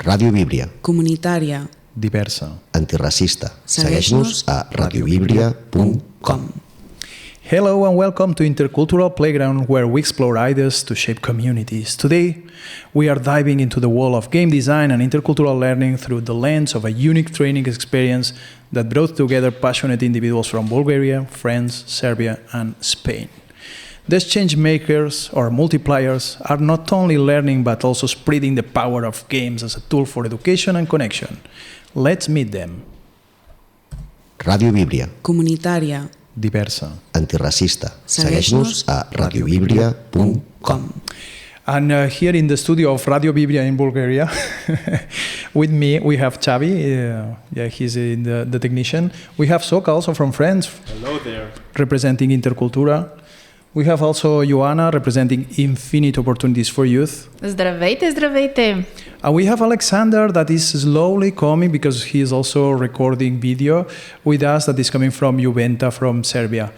Ràdio Víbria. Comunitària. Diversa. Antiracista. Segueix-nos a radiovibria.com. Hello and welcome to Intercultural Playground, where we explore ideas to shape communities. Today, we are diving into the world of game design and intercultural learning through the lens of a unique training experience that brought together passionate individuals from Bulgaria, France, Serbia, and Spain. These change makers, or multipliers, are not only learning but also spreading the power of games as a tool for education and connection. Let's meet them. Ràdio Víbria. Comunitària. Diversa. Antiracista. Segueix-nos a radiovibria.com. And here in the studio of Radio Vibria in Bulgaria, with me, we have Xavi, he's the technician. We have Soka, also from France. Hello there. Representing Intercultura. We have also Ioana, representing Infinite Opportunities for Youth. Здравейте, здравейте. And we have Alexander that is slowly coming because he is also recording video with us that is coming from Juventa from Serbia.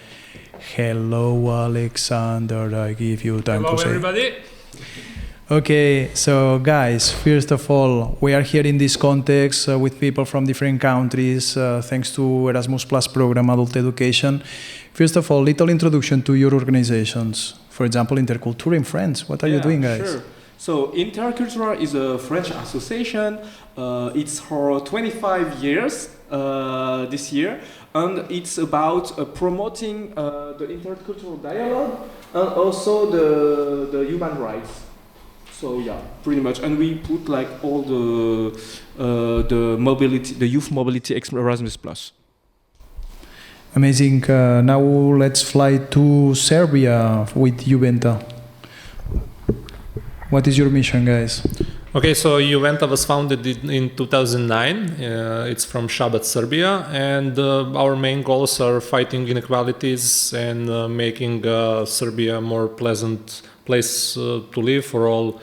Hello, Alexander. I give you time to say. Hello, everybody. Okay, so guys, first of all, we are here in this context with people from different countries, thanks to Erasmus Plus program, Adult Education. First of all, little introduction to your organizations. For example, Intercultura in France. What are you doing, guys? Sure. So Intercultural is a French association. It's for 25 years this year, and it's about promoting the intercultural dialogue and also the human rights. So yeah, pretty much, and we put like all the mobility, the youth mobility Erasmus Plus. Amazing. Now let's fly to Serbia with Juventa. What is your mission, guys? Okay, so Juventa was founded in 2009. It's from Šabac, Serbia, and our main goals are fighting inequalities and making Serbia a more pleasant place to live for all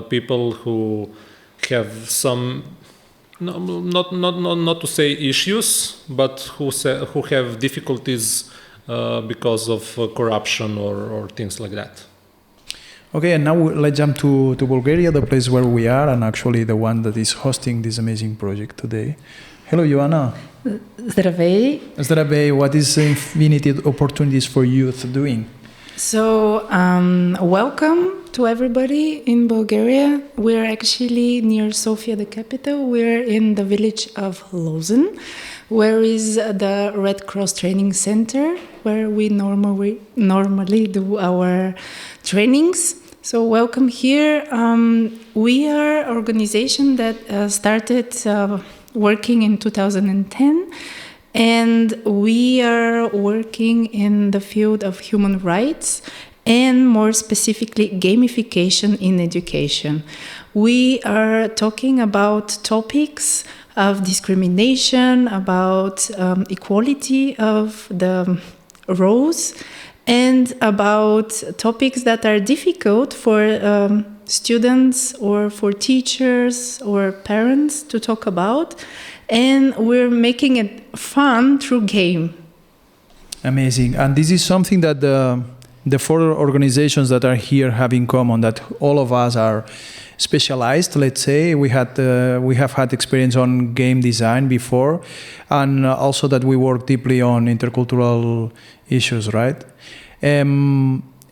people who have some, not to say issues, but who have difficulties because of corruption or things like that. Okay, and now let's jump to Bulgaria, the place where we are, and actually the one that is hosting this amazing project today. Hello, Ioana. Здравей. Здравей. What is Infinite Opportunities for Youth doing? So, welcome to everybody in Bulgaria. We're actually near Sofia, the capital. We're in the village of Lozen, where is the Red Cross Training Center, where we normally do our trainings. So welcome here. We are an organization that started working in 2010, and we are working in the field of human rights and more specifically gamification in education. We are talking about topics of discrimination, about equality of the roles, and about topics that are difficult for students or for teachers or parents to talk about, and we're making it fun through game. Amazing. And this is something that the four organizations that are here have in common, that all of us are specialized, let's say. We have had experience on game design before, and also that we work deeply on intercultural issues, right?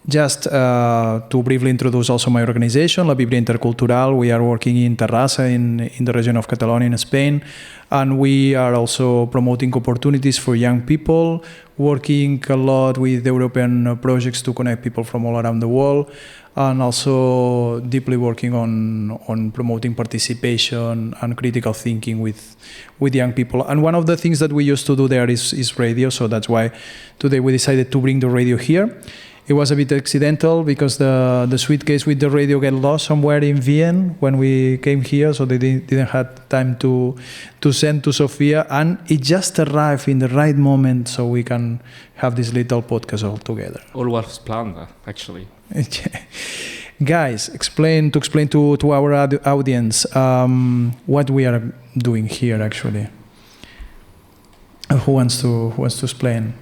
Just to briefly introduce also my organization, La Vibria Intercultural. We are working in Terrassa in the region of Catalonia in Spain, and we are also promoting opportunities for young people, working a lot with European projects to connect people from all around the world, and also deeply working on promoting participation and critical thinking with young people. And one of the things that we used to do there is radio, so that's why today we decided to bring the radio here. It was a bit accidental because the suitcase with the radio got lost somewhere in Vienna when we came here, so they didn't have time to send to Sofia, and it just arrived in the right moment so we can have this little podcast all together. All was planned, actually. Guys, explain to our audience what we are doing here actually. Who wants to explain?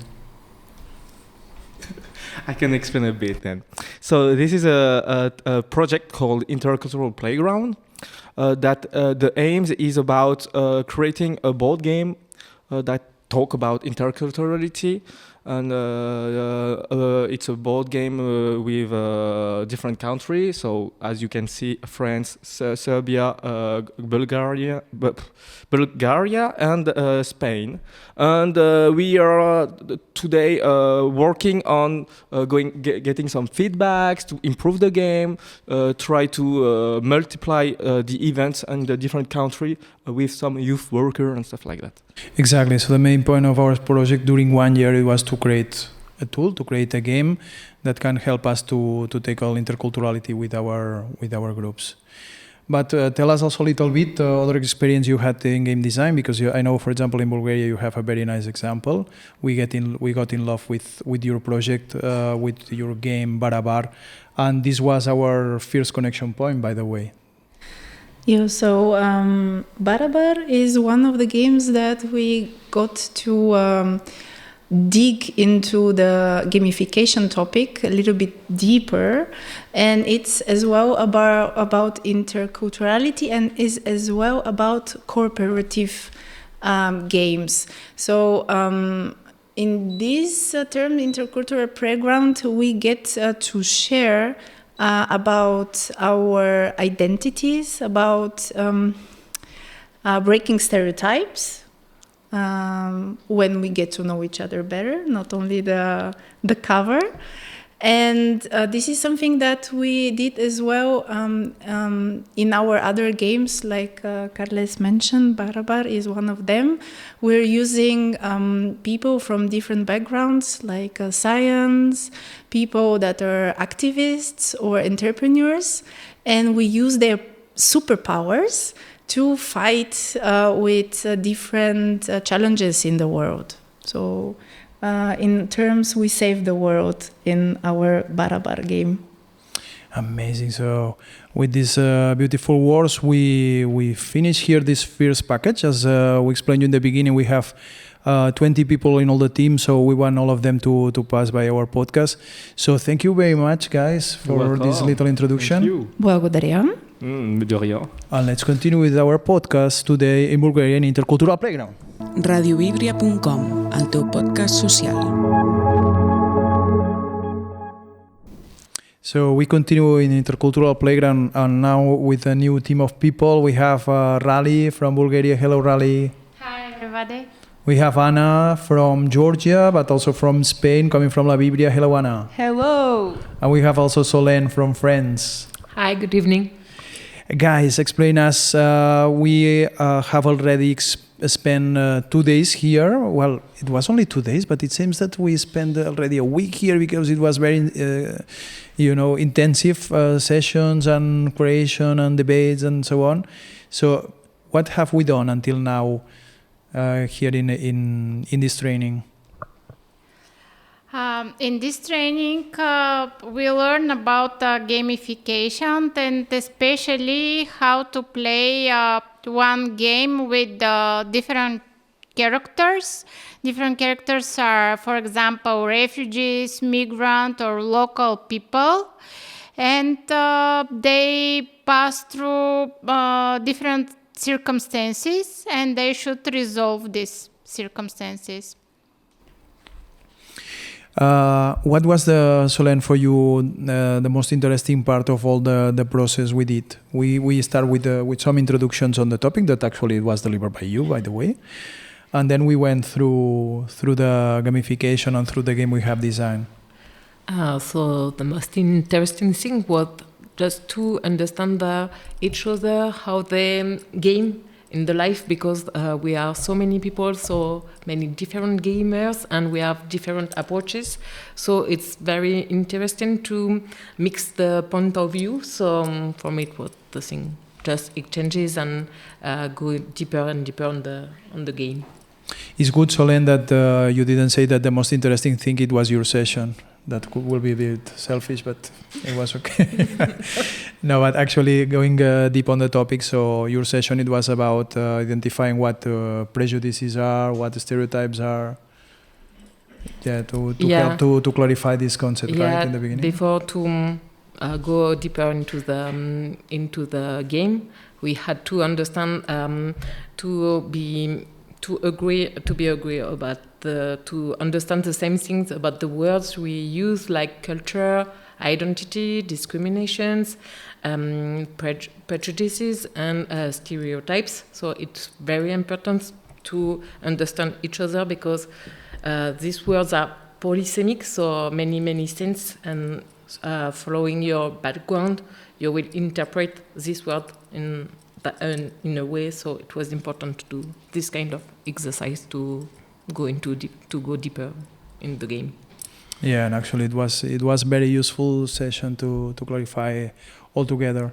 I can explain a bit then. So this is a project called Intercultural Playground. that the aims is about creating a board game that talk about interculturality, and it's a board game with different countries. So as you can see, France, Serbia, Bulgaria, and Spain. And we are today working on getting some feedbacks to improve the game, try to multiply the events in the different country with some youth worker and stuff like that. Exactly. So the main point of our project during 1 year it was to create a tool, to create a game that can help us to tackle interculturality with our groups. But tell us also a little bit other experience you had in game design, because I know, for example, in Bulgaria you have a very nice example. We got in love with your project, with your game Barabar, and this was our first connection point, by the way. Yeah, so Barabar is one of the games that we got to dig into the gamification topic a little bit deeper, and it's as well about interculturality, and is as well about cooperative games. So in this term, Intercultural Playground, we get to share about our identities, about breaking stereotypes, when we get to know each other better, not only the cover. And this is something that we did as well in our other games, like Carles mentioned. Barabar is one of them. We're using people from different backgrounds, like science, people that are activists or entrepreneurs, and we use their superpowers to fight with different challenges in the world. So in terms, we save the world in our Barabar game. Amazing. So with these beautiful words, we finish here this first package. As we explained you in the beginning, we have 20 people in all the team, so we want all of them to pass by our podcast. So thank you very much, guys, for this little introduction. Thank you. Благодаря. De rien. And let's continue with our podcast today in Bulgarian Intercultural Playground. radiovibria.com, el teu podcast social. So we continue in Intercultural Playground, and now with a new team of people. We have Rally from Bulgaria. Hello, Rally. Hi, everybody. We have Anna from Georgia, but also from Spain, coming from La Biblia. Hello, Anna. Hello. And we have also Solène from France. Hi, good evening. Guys, explain us. We have already spent 2 days here. Well, it was only 2 days, but it seems that we spent already a week here because it was very, intensive sessions and creation and debates and so on. So, what have we done until now here in this training? In this training, we learn about gamification and especially how to play one game with different characters. Different characters are, for example, refugees, migrant, or local people. And they pass through different circumstances, and they should resolve these circumstances. What was Solène, for you, the most interesting part of all the process we did? We start with some introductions on the topic that actually was delivered by you, by the way, and then we went through the gamification and through the game we have designed. So the most interesting thing was just to understand each other, how the game in the life, because we are so many people, so many different gamers, and we have different approaches. So it's very interesting to mix the point of view. So for me, it was the thing, just exchanges and go deeper and deeper on the game. It's good, Solène, that you didn't say that the most interesting thing it was your session. That will be a bit selfish, but it was okay. No, but actually going deep on the topic, so your session, it was about identifying what prejudices are, what stereotypes are. Yeah, to help to clarify this concept, right, in the beginning. Before to go deeper into the game, we had to understand to agree about to understand the same things about the words we use, like culture, identity, discriminations, prejudices, and stereotypes. So it's very important to understand each other because these words are polysemic, so many things, and following your background, you will interpret this word in a way. So it was important to do this kind of exercise to go deeper in the game. Yeah, and actually it was very useful session to clarify all together.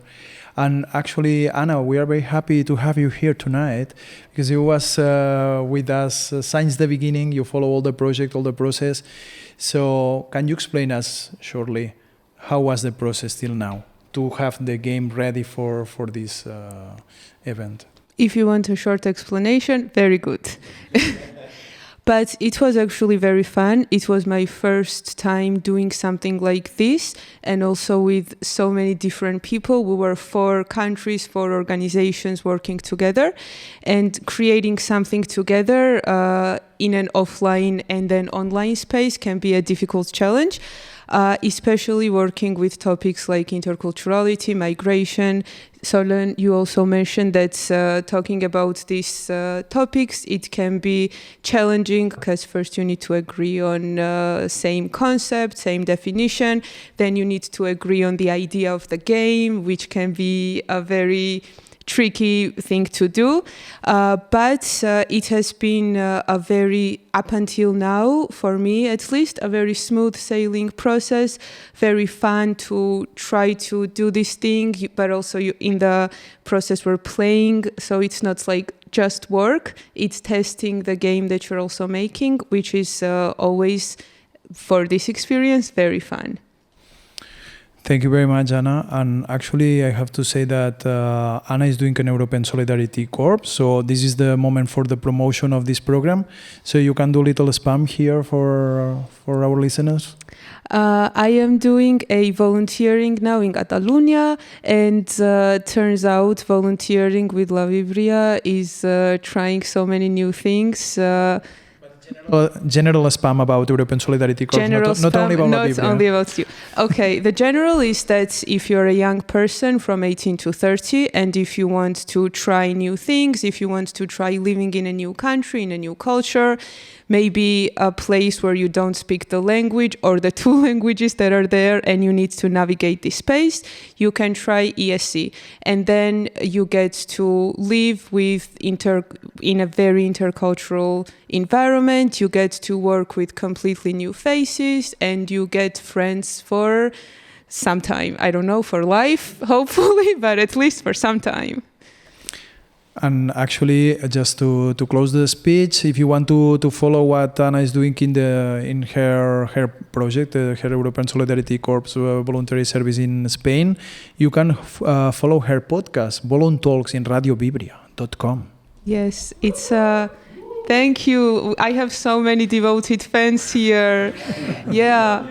And actually, Anna, we are very happy to have you here tonight because you was with us since the beginning. You follow all the project, all the process. So can you explain us shortly how was the process till now to have the game ready for this event? If you want a short explanation, very good. But it was actually very fun. It was my first time doing something like this, and also with so many different people. We were 4 countries, 4 organizations working together, and creating something together in an offline and then online space can be a difficult challenge. Especially working with topics like interculturality, migration. Solon, you also mentioned that talking about these topics, it can be challenging because first you need to agree on same concept, same definition. Then you need to agree on the idea of the game, which can be a very tricky thing to do, but it has been a very, up until now, for me at least, a very smooth sailing process, very fun to try to do this thing, but also in the process we're playing, so it's not like just work, it's testing the game that you're also making, which is always, for this experience, very fun. Thank you very much, Anna. And actually, I have to say that Anna is doing an European Solidarity Corps. So this is the moment for the promotion of this program. So you can do a little spam here for our listeners. I am doing a volunteering now in Catalonia, and turns out volunteering with La Vibria is trying so many new things. General spam about European Solidarity Corps, not only about La Vibria. Only about you. Okay, the general is that if you're a young person from 18 to 30, and if you want to try new things, if you want to try living in a new country, in a new culture, maybe a place where you don't speak the language or the 2 languages that are there and you need to navigate this space, you can try ESC. And then you get to live with in a very intercultural environment, you get to work with completely new faces, and you get friends for some time. I don't know, for life, hopefully, but at least for some time. And actually, just to close the speech, if you want to follow what Anna is doing in her project, her European Solidarity Corps voluntary service in Spain, you can follow her podcast, Volun Talks, in radiovibria.com. Yes, it's thank you. I have so many devoted fans here. Yeah.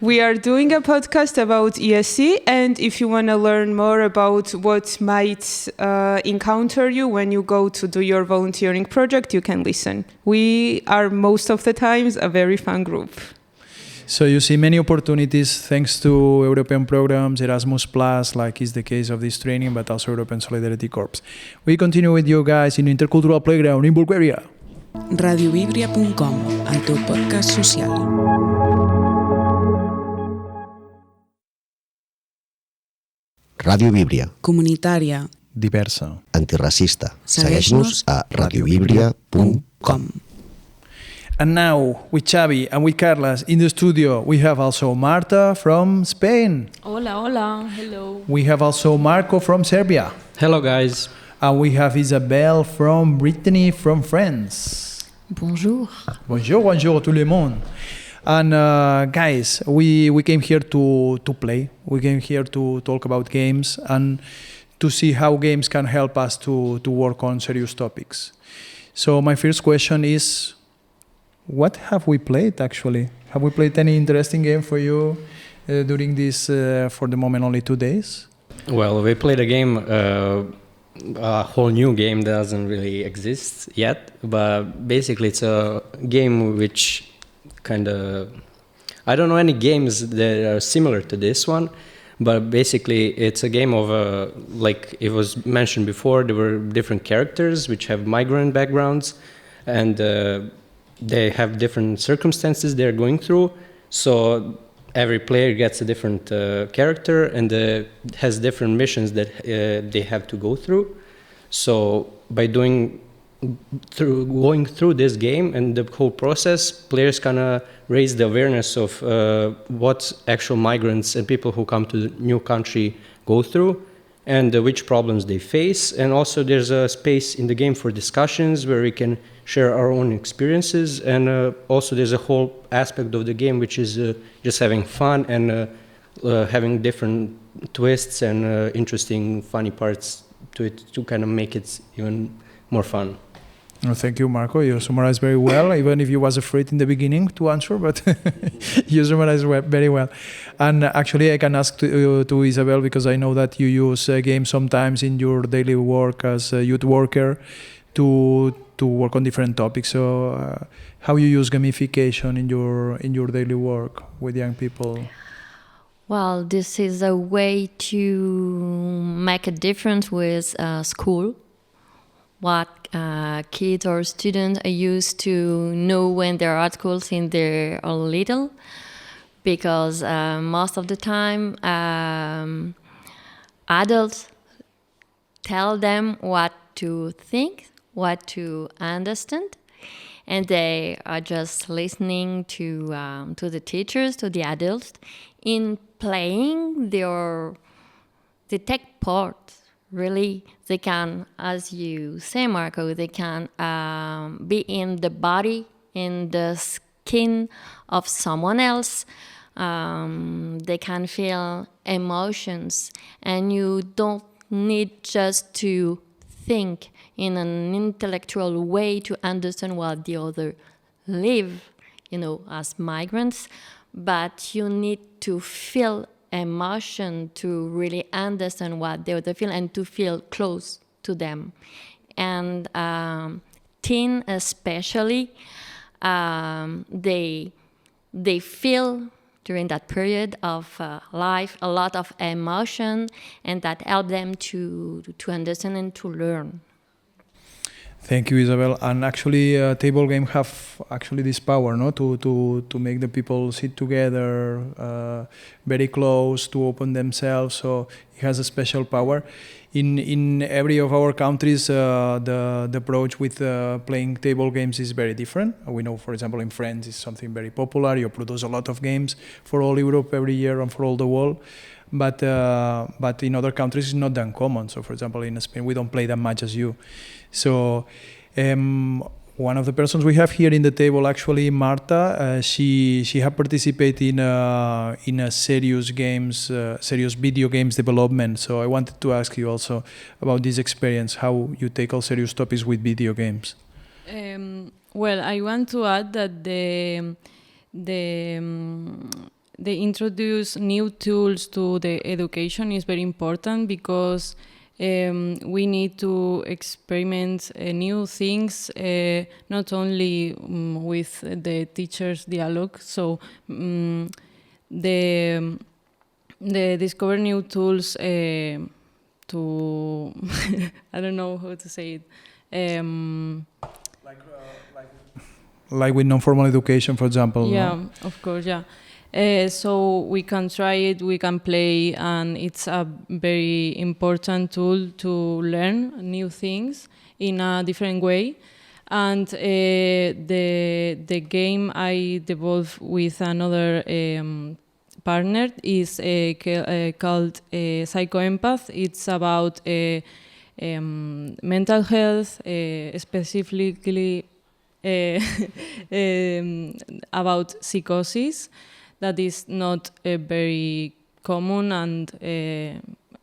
We are doing a podcast about ESC, and if you want to learn more about what might encounter you when you go to do your volunteering project, you can listen. We are most of the times a very fun group. So you see many opportunities thanks to European programs, Erasmus+, like is the case of this training, but also European Solidarity Corps. We continue with you guys in Intercultural Playground in Bulgaria. radiovibria.com, el teu podcast social. Ràdio Víbria. Comunitària. Diversa. Antirracista. Segueix-nos a radiovibria.com. And now, with Xavi and with Carlas in the studio, we have also Marta from Spain. Hola, hola. Hello. We have also Marco from Serbia. Hello, guys. And we have Isabelle from Brittany from France. Bonjour. Bonjour tout le monde. And guys, we came here to play. We came here to talk about games and to see how games can help us to work on serious topics. So my first question is, what have we played actually? Have we played any interesting game for you during this, for the moment, only 2 days? Well, we played a game a whole new game that doesn't really exist yet, but basically it's a game which kind of, I don't know any games that are similar to this one, but basically it's a game of like it was mentioned before, there were different characters which have migrant backgrounds, and they have different circumstances they're going through. So every player gets a different character and has different missions that they have to go through. So by going through this game and the whole process, players kind of raise the awareness of what actual migrants and people who come to the new country go through, and which problems they face. And also there's a space in the game for discussions where we can share our own experiences, and also there's a whole aspect of the game which is just having fun and having different twists and interesting funny parts to it to kind of make it even more fun. Oh, thank you, Marco. You summarized very well, even if you was afraid in the beginning to answer, but you summarized very well. And actually, I can ask to Isabel, because I know that you use games sometimes in your daily work as a youth worker to work on different topics. So how you use gamification in your daily work with young people? Well, this is a way to make a difference with school. What kids or students are used to know when they're at school since they're little, because most of the time adults tell them what to think, what to understand, and they are just listening to the teachers, to the adults. In playing, they take part. Really, they can, as you say, Marco, they can be in the body, in the skin of someone else. They can feel emotions, and you don't need just to think in an intellectual way to understand what the other live, as migrants, but you need to feel emotion to really understand what the other feel and to feel close to them. And teen especially, they feel during that period of life a lot of emotion, and that help them to understand and to learn. Thank you, Isabel. And actually, table games have actually this power, no, to make the people sit together, very close, to open themselves. So it has a special power. In every of our countries, the approach with playing table games is very different. We know, for example, in France, it's something very popular. You produce a lot of games for all Europe every year and for all the world. But in other countries, it's not that common. So, for example, in Spain, we don't play that much as you. So one of the persons we have here in the table, actually, Marta, she have participated in a serious video games development. So I wanted to ask you also about this experience, how you tackle serious topics with video games. Well, I want to add that they introduce new tools to the education is very important, because we need to experiment new things, not only with the teacher's dialogue. So they discover new tools to I don't know how to say it. Like with non-formal education, for example. Yeah, no? Of course, yeah. So we can try it, we can play, and it's a very important tool to learn new things in a different way. And the game I developed with another partner is called Psychoempath. It's about mental health, specifically about psychosis. That is not very common, and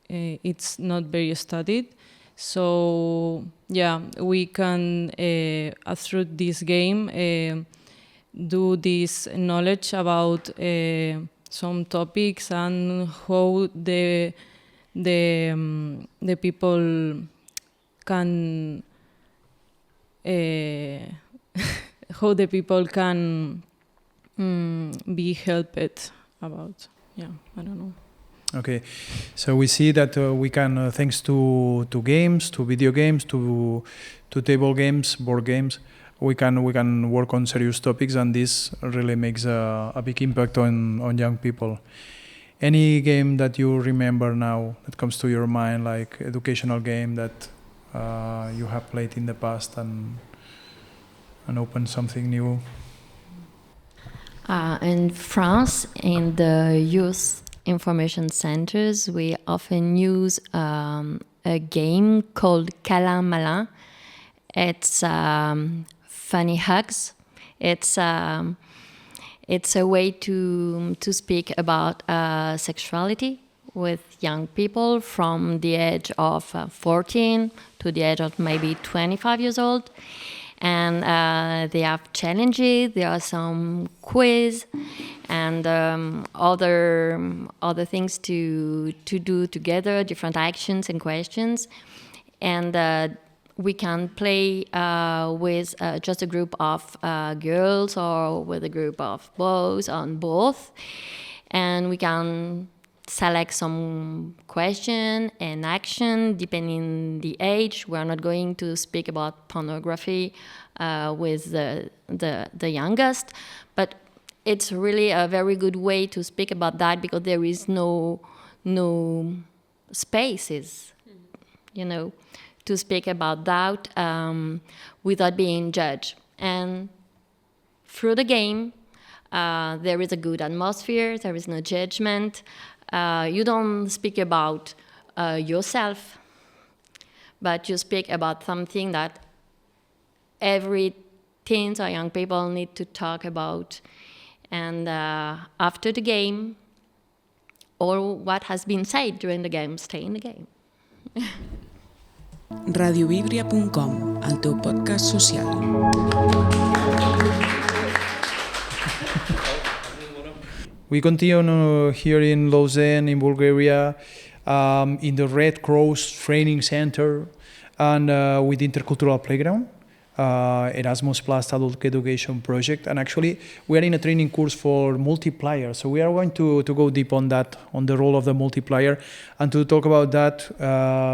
it's not very studied. So yeah, we can through this game do this knowledge about some topics and how the people can how the people can be helped about. Yeah, I don't know. Okay, so we see that we can, thanks to games, to video games, to table games, board games, we can work on serious topics, and this really makes a big impact on young people. Any game that you remember now that comes to your mind, like educational game that you have played in the past and opened something new? In France, in the youth information centers, we often use a game called Câlin Malin. It's funny hugs. It's a way to speak about sexuality with young people from the age of 14 to the age of maybe 25 years old. And they have challenges, there are some quiz and other things to do together, different actions and questions. And we can play with just a group of girls or with a group of boys on both. And we can select some question and action depending the age. We are not going to speak about pornography with the youngest, but it's really a very good way to speak about that because there is no spaces, to speak about that without being judged. And through the game, there is a good atmosphere, there is no judgment. You don't speak about yourself, but you speak about something that every teens or young people need to talk about. And after the game, all what has been said during the game, stay in the game. radiovibria.com, el teu podcast social. We continue here in Lozen, in Bulgaria, in the Red Cross Training Center, and with Intercultural Playground, Erasmus Plus Adult Education Project. And actually, we are in a training course for multipliers. So we are going to go deep on that, on the role of the multiplier. And to talk about that,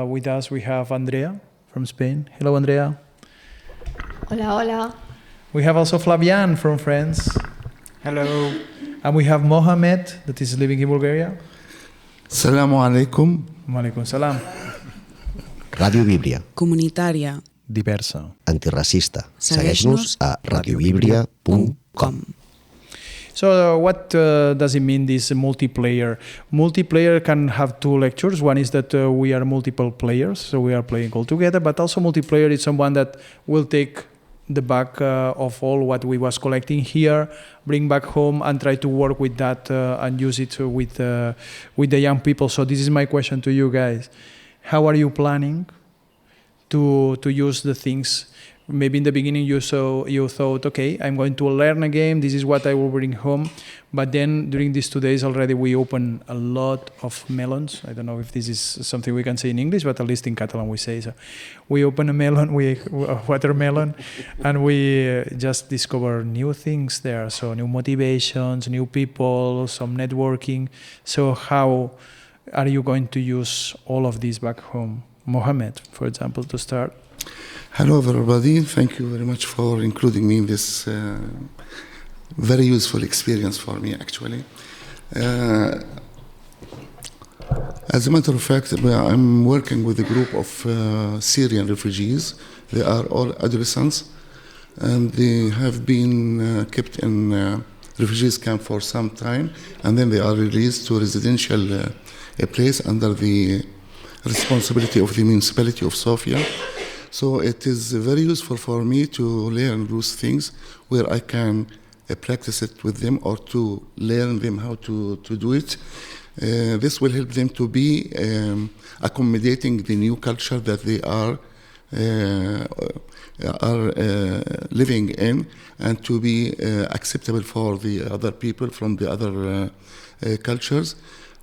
with us, we have Andrea from Spain. Hello, Andrea. Hola, hola. We have also Flavian from France. Hello. And we have Mohamed, that is living in Bulgaria. Assalamu alaikum. Wa alaikum salam. Ràdio Víbria. Comunitària. Diversa. Antirracista. Segueix-nos a radiovibria.com. So what does it mean, this multiplayer? Multiplayer can have two lectures. One is that we are multiple players, so we are playing all together, but also multiplayer is someone that will take the back of all what we was collecting here, bring back home and try to work with that and use it with the young people. So this is my question to you guys. How are you planning to use the things? Maybe in the beginning you thought, okay, I'm going to learn a game, this is what I will bring home. But then during these 2 days already we open a lot of melons. I don't know if this is something we can say in English, but at least in Catalan we say so. We open a watermelon, and we just discover new things there. So new motivations, new people, some networking. So how are you going to use all of this back home? Mohamed, for example, to start. Hello, everybody. Thank you very much for including me in this very useful experience for me, actually. As a matter of fact, I'm working with a group of Syrian refugees. They are all adolescents, and they have been kept in refugees camp for some time, and then they are released to a residential place under the responsibility of the municipality of Sofia. So it is very useful for me to learn those things where I can practice it with them or to learn them how to do it. This will help them to be accommodating the new culture that they are living in, and to be acceptable for the other people from the other cultures,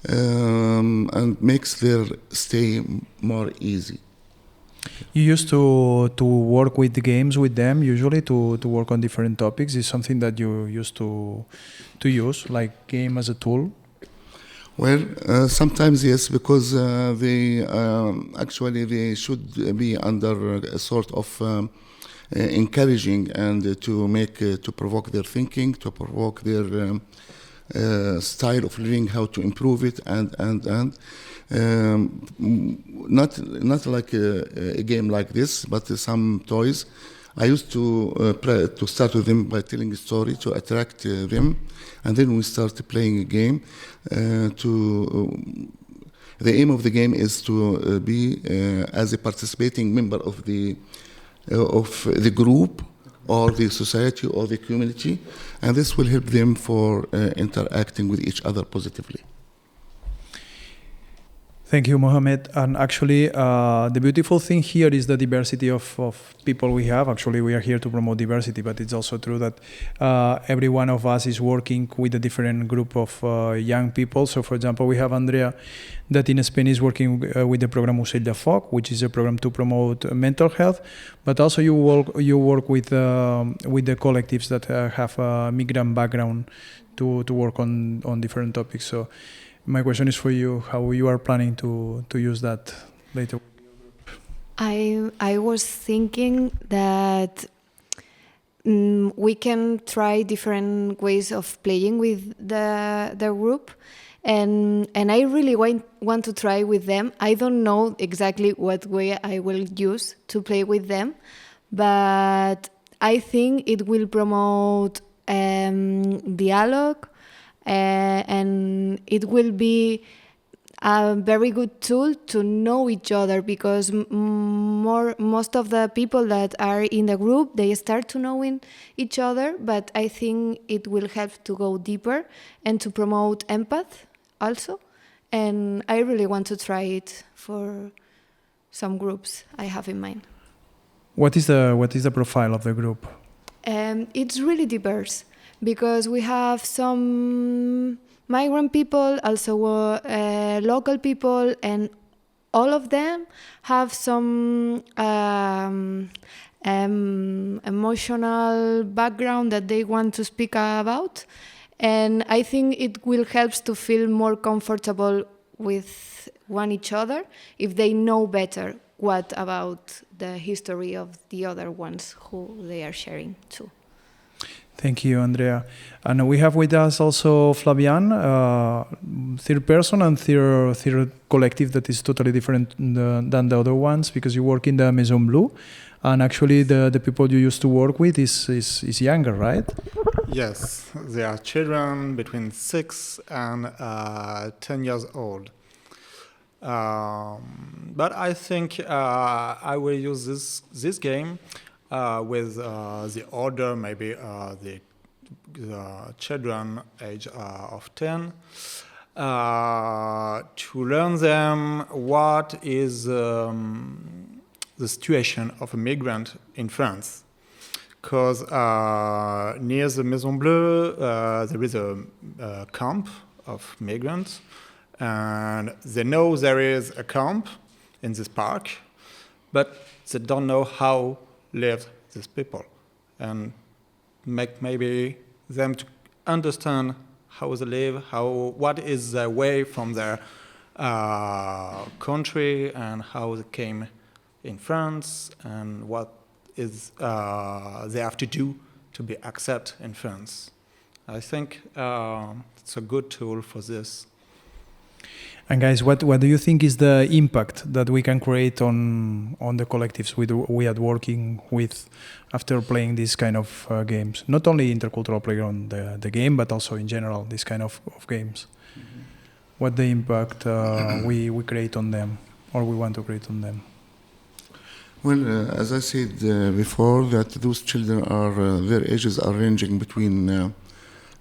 and makes their stay more easy. You used to work with the games with them, usually to work on different topics. Is something that you used to use, like game as a tool? Well, sometimes yes, because they should be under a sort of encouraging and to provoke their thinking, to provoke their style of living, how to improve it, and not like a game like this, but some toys. I used to start with them by telling a story to attract them, and then we start playing a game. The aim of the game is to be as a participating member of the group or the society or the community, and this will help them for interacting with each other positively. Thank you, Mohamed. And actually, the beautiful thing here is the diversity of people we have. Actually, we are here to promote diversity, but it's also true that every one of us is working with a different group of young people. So, for example, we have Andrea that in Spain is working with the program Ocell de Foc, which is a program to promote mental health. But also you work with the collectives that have a migrant background to work on different topics. So my question is for you, how you are planning to use that later? I was thinking that we can try different ways of playing with the group, and I really want to try with them. I don't know exactly what way I will use to play with them, but I think it will promote dialogue. And it will be a very good tool to know each other, because most of the people that are in the group, they start to knowing each other, but I think it will help to go deeper and to promote empathy also. And I really want to try it for some groups I have in mind. What is the profile of the group? It's really diverse, because we have some migrant people, also local people, and all of them have some emotional background that they want to speak about. And I think it will help to feel more comfortable with each other if they know better what about the history of the other ones who they are sharing too. Thank you, Andrea. And we have with us also Flavian, third person and third collective that is totally different than the other ones, because you work in the Maison Bleu, and actually the people you used to work with is younger, right? Yes, they are children between 6 and 10 years old. But I think I will use this game with the older, maybe the children age of 10, to learn them what is the situation of a migrant in France. Because near the Maison Bleu there is a camp of migrants, and they know there is a camp in this park, but they don't know how live these people, and make maybe them to understand how they live, what is their way from their country, and how they came in France, and what is they have to do to be accepted in France. I think it's a good tool for this. And guys, what do you think is the impact that we can create on the collectives we are working with after playing these kind of games? Not only Intercultural Playground, the game, but also in general, this kind of games. Mm-hmm. What the impact we create on them, or we want to create on them? Well, as I said before, that those children their ages are ranging between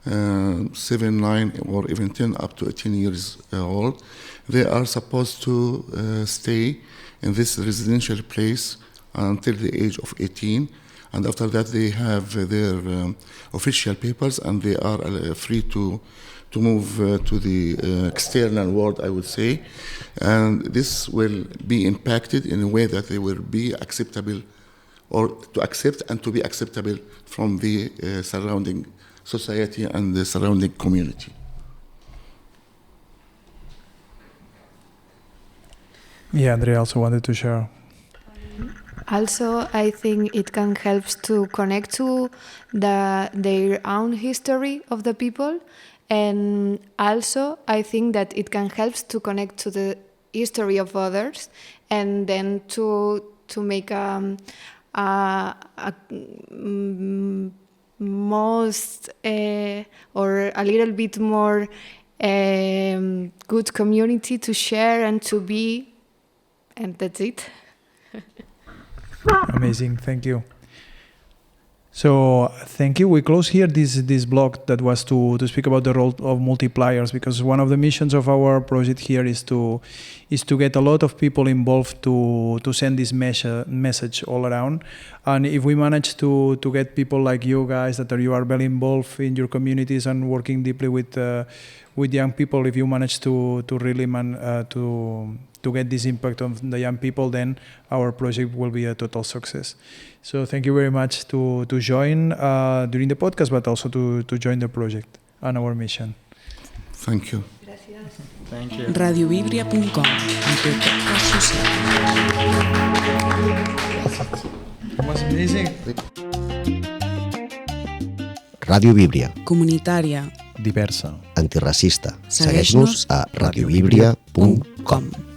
7, 9, or even 10 up to 18 years old. They are supposed to stay in this residential place until the age of 18, and after that they have their official papers, and they are free to to move to the external world, I would say, and this will be impacted in a way that they will be acceptable, or to accept and to be acceptable from the surrounding society and the surrounding community. Yeah, Andrea also wanted to share. Also, I think it can help to connect to their own history of the people, and also I think that it can help to connect to the history of others, and then to make most or a little bit more good community to share and to be, and that's it. Amazing, thank you. So thank you. We close here this blog that was to speak about the role of multipliers, because one of the missions of our project here is to get a lot of people involved to send this message all around. And if we manage to get people like you guys you are very involved in your communities and working deeply with young people, if you manage to really to get this impact on the young people, then our project will be a total success. So thank you very much to join during the podcast, but also to join the project and our mission. Thank you. Gracias. Thank you. Radiovibria.com. It was amazing. Ràdio Víbria. Comunitària. Diversa. Antiracista. Segueix-nos a radiovibria.com.